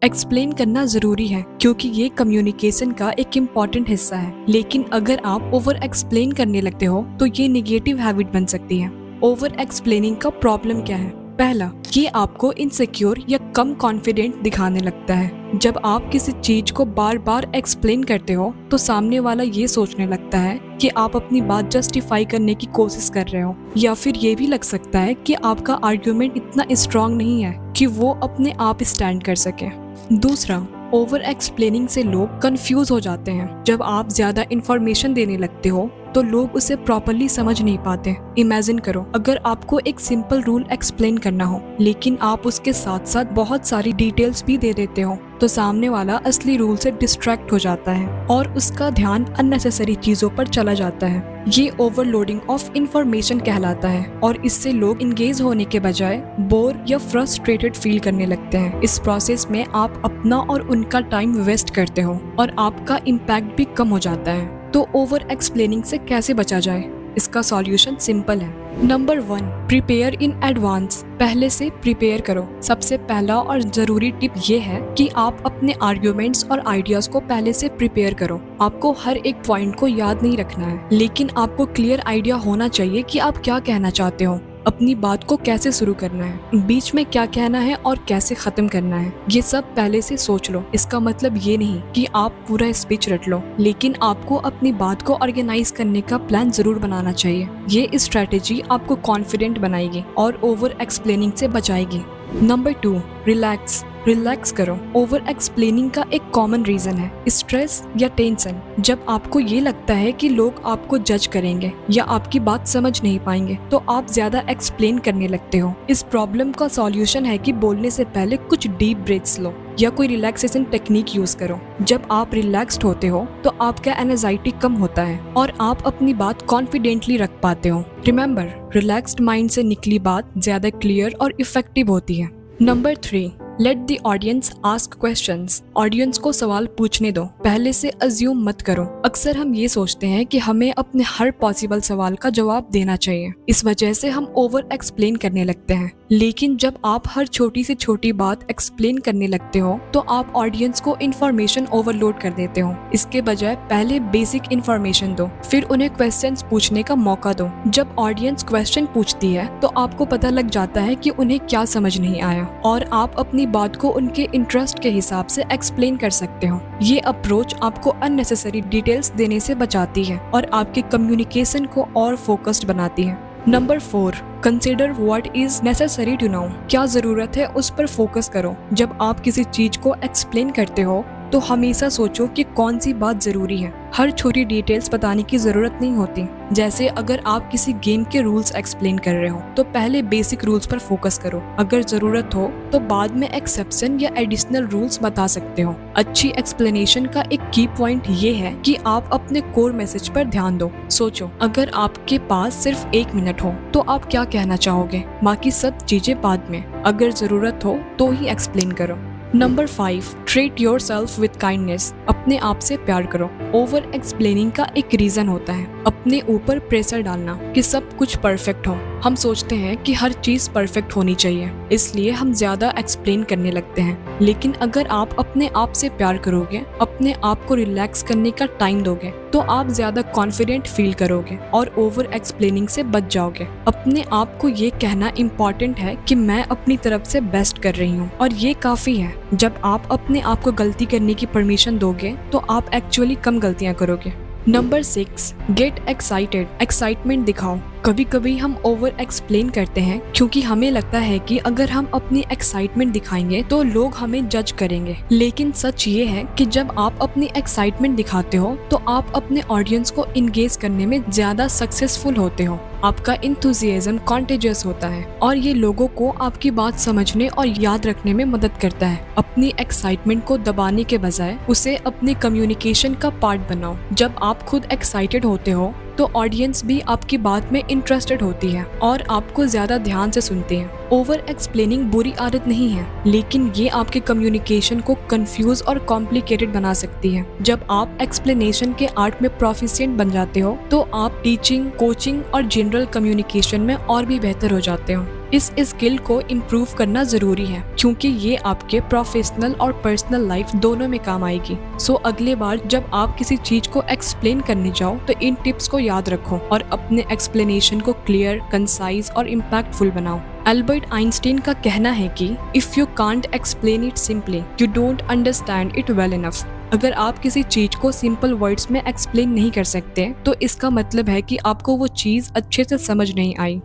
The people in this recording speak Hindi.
एक्सप्लेन करना जरूरी है क्योंकि ये कम्युनिकेशन का एक इम्पॉर्टेंट हिस्सा है, लेकिन अगर आप ओवर एक्सप्लेन करने लगते हो तो ये निगेटिव हैबिट बन सकती है। ओवर एक्सप्लेनिंग का प्रॉब्लम क्या है? पहला, ये आपको इनसिक्योर या कम कॉन्फिडेंट दिखाने लगता है। जब आप किसी चीज को बार बार एक्सप्लेन करते हो तो सामने वाला ये सोचने लगता है कि आप अपनी बात जस्टिफाई करने की कोशिश कर रहे हो, या फिर ये भी लग सकता है कि आपका आर्ग्यूमेंट इतना स्ट्रांग नहीं है कि वो अपने आप स्टैंड कर सके। दूसरा, ओवर एक्सप्लेनिंग से लोग कंफ्यूज हो जाते हैं। जब आप ज्यादा इंफॉर्मेशन देने लगते हो तो लोग उसे प्रॉपरली समझ नहीं पाते। इमेजिन करो, अगर आपको एक सिंपल रूल एक्सप्लेन करना हो लेकिन आप उसके साथ साथ बहुत सारी डिटेल्स भी दे देते हो तो सामने वाला असली रूल से डिस्ट्रैक्ट हो जाता है और उसका ध्यान अननेसेसरी चीजों पर चला जाता है। ये ओवरलोडिंग ऑफ इंफॉर्मेशन कहलाता है और इससे लोग इंगेज होने के बजाय बोर या फ्रस्ट्रेटेड फील करने लगते हैं। इस प्रोसेस में आप अपना और उनका टाइम वेस्ट करते हो और आपका इम्पैक्ट भी कम हो जाता है। तो ओवर एक्सप्लेनिंग से कैसे बचा जाए? इसका सॉल्यूशन सिंपल है। Number 1, prepare in advance. पहले से प्रिपेयर करो। सबसे पहला और जरूरी टिप ये है कि आप अपने आर्ग्यूमेंट्स और आइडियाज को पहले से प्रिपेयर करो। आपको हर एक पॉइंट को याद नहीं रखना है, लेकिन आपको क्लियर आइडिया होना चाहिए कि आप क्या कहना चाहते हो, अपनी बात को कैसे शुरू करना है, बीच में क्या कहना है और कैसे खत्म करना है। ये सब पहले से सोच लो। इसका मतलब ये नहीं कि आप पूरा स्पीच रट लो, लेकिन आपको अपनी बात को ऑर्गेनाइज करने का प्लान जरूर बनाना चाहिए। ये स्ट्रेटेजी आपको कॉन्फिडेंट बनाएगी और ओवर एक्सप्लेनिंग से बचाएगी। नंबर 2, रिलैक्स करो। ओवर एक्सप्लेनिंग का एक कॉमन रीजन है स्ट्रेस या टेंशन। जब आपको ये लगता है कि लोग आपको जज करेंगे या आपकी बात समझ नहीं पाएंगे तो आप ज्यादा एक्सप्लेन करने लगते हो। इस प्रॉब्लम का सॉल्यूशन है कि बोलने से पहले कुछ डीप ब्रेथ्स लो या कोई रिलैक्सेशन टेक्निक यूज करो। जब आप रिलैक्स्ड होते हो तो आपका एंजाइटी कम होता है और आप अपनी बात कॉन्फिडेंटली रख पाते हो। रिमेम्बर, रिलैक्स्ड माइंड से निकली बात ज्यादा क्लियर और इफेक्टिव होती है। Number 3, let the audience ask questions. Audience को सवाल पूछने दो, पहले से अज्यूम मत करो। अक्सर हम ये सोचते हैं कि हमें अपने हर पॉसिबल सवाल का जवाब देना चाहिए, इस वजह से हम ओवर एक्सप्लेन करने लगते हैं। लेकिन जब आप हर छोटी से छोटी बात एक्सप्लेन करने लगते हो तो आप ऑडियंस को इन्फॉर्मेशन ओवरलोड कर देते हो। इसके बजाय पहले बेसिक इन्फॉर्मेशन दो, फिर उन्हें क्वेश्चंस पूछने का मौका दो। जब ऑडियंस क्वेश्चन पूछती है तो आपको पता लग जाता है कि उन्हें क्या समझ नहीं आया और आप अपनी बात को उनके इंटरेस्ट के हिसाब से एक्सप्लेन कर सकते हो। ये अप्रोच आपको अननेसेसरी डिटेल्स देने से बचाती है और आपके कम्युनिकेशन को और फोकस्ड बनाती है। Number 4, consider what is necessary to know. क्या जरूरत है उस पर फोकस करो। जब आप किसी चीज को एक्सप्लेन करते हो तो हमेशा सोचो कि कौन सी बात जरूरी है। हर छोटी डिटेल्स बताने की जरूरत नहीं होती। जैसे अगर आप किसी गेम के रूल्स एक्सप्लेन कर रहे हो तो पहले बेसिक रूल्स पर फोकस करो। अगर जरूरत हो तो बाद में एक्सेप्शन या एडिशनल रूल्स बता सकते हो। अच्छी एक्सप्लेनेशन का एक की पॉइंट ये है कि आप अपने कोर मैसेज पर ध्यान दो। सोचो, अगर आपके पास सिर्फ 1 मिनट हो तो आप क्या कहना चाहोगे, बाकी सब चीजें बाद में। अगर जरूरत हो तो ही एक्सप्लेन करो। Number 5, treat your self with kindness. अपने आप से प्यार करो। ओवर एक्सप्लेनिंग का एक रीजन होता है अपने ऊपर प्रेशर डालना कि सब कुछ परफेक्ट हो। हम सोचते हैं कि हर चीज परफेक्ट होनी चाहिए, इसलिए हम ज्यादा एक्सप्लेन करने लगते हैं। लेकिन अगर आप अपने आप से प्यार करोगे, अपने आप को रिलैक्स करने का टाइम दोगे तो आप ज्यादा कॉन्फिडेंट फील करोगे और ओवर एक्सप्लेनिंग से बच जाओगे। अपने आप को ये कहना इम्पोर्टेंट है कि मैं अपनी तरफ से बेस्ट कर रही हूँ और ये काफी है। जब आप अपने आप को गलती करने की परमिशन दोगे तो आप एक्चुअली कम गलतियां करोगे। Number 6, get excited. एक्साइटमेंट दिखाओ। कभी कभी हम ओवर एक्सप्लेन करते हैं क्योंकि हमें लगता है कि अगर हम अपनी एक्साइटमेंट दिखाएंगे तो लोग हमें जज करेंगे। लेकिन सच ये है कि जब आप अपनी एक्साइटमेंट दिखाते हो तो आप अपने ऑडियंस को इंगेज करने में ज्यादा सक्सेसफुल होते हो। आपका इंथुजियाज्म कॉन्टेजियस होता है और ये लोगों को आपकी बात समझने और याद रखने में मदद करता है। अपनी एक्साइटमेंट को दबाने के बजाय उसे अपनी कम्युनिकेशन का पार्ट बनाओ। जब आप खुद एक्साइटेड होते हो तो ऑडियंस भी आपकी बात में इंटरेस्टेड होती है और आपको ज्यादा ध्यान से सुनती है। ओवर एक्सप्लेनिंग बुरी आदत नहीं है, लेकिन ये आपके कम्युनिकेशन को कंफ्यूज और कॉम्प्लिकेटेड बना सकती है। जब आप एक्सप्लेनेशन के आर्ट में प्रोफिशिएंट बन जाते हो तो आप टीचिंग, कोचिंग और जनरल कम्युनिकेशन में और भी बेहतर हो जाते हो। इस स्किल को इम्प्रूव करना जरूरी है क्योंकि ये आपके प्रोफेशनल और पर्सनल लाइफ दोनों में काम आएगी। सो अगले बार जब आप किसी चीज को एक्सप्लेन करने जाओ तो इन टिप्स को याद रखो और अपने एक्सप्लेनेशन को क्लियर, कंसाइज और इम्पैक्टफुल बनाओ। एल्बर्ट आइंस्टीन का कहना है कि if you can't explain it simply you don't understand it well enough. अगर आप किसी चीज को सिंपल वर्ड्स में एक्सप्लेन नहीं कर सकते तो इसका मतलब है कि आपको वो चीज अच्छे से समझ नहीं आई।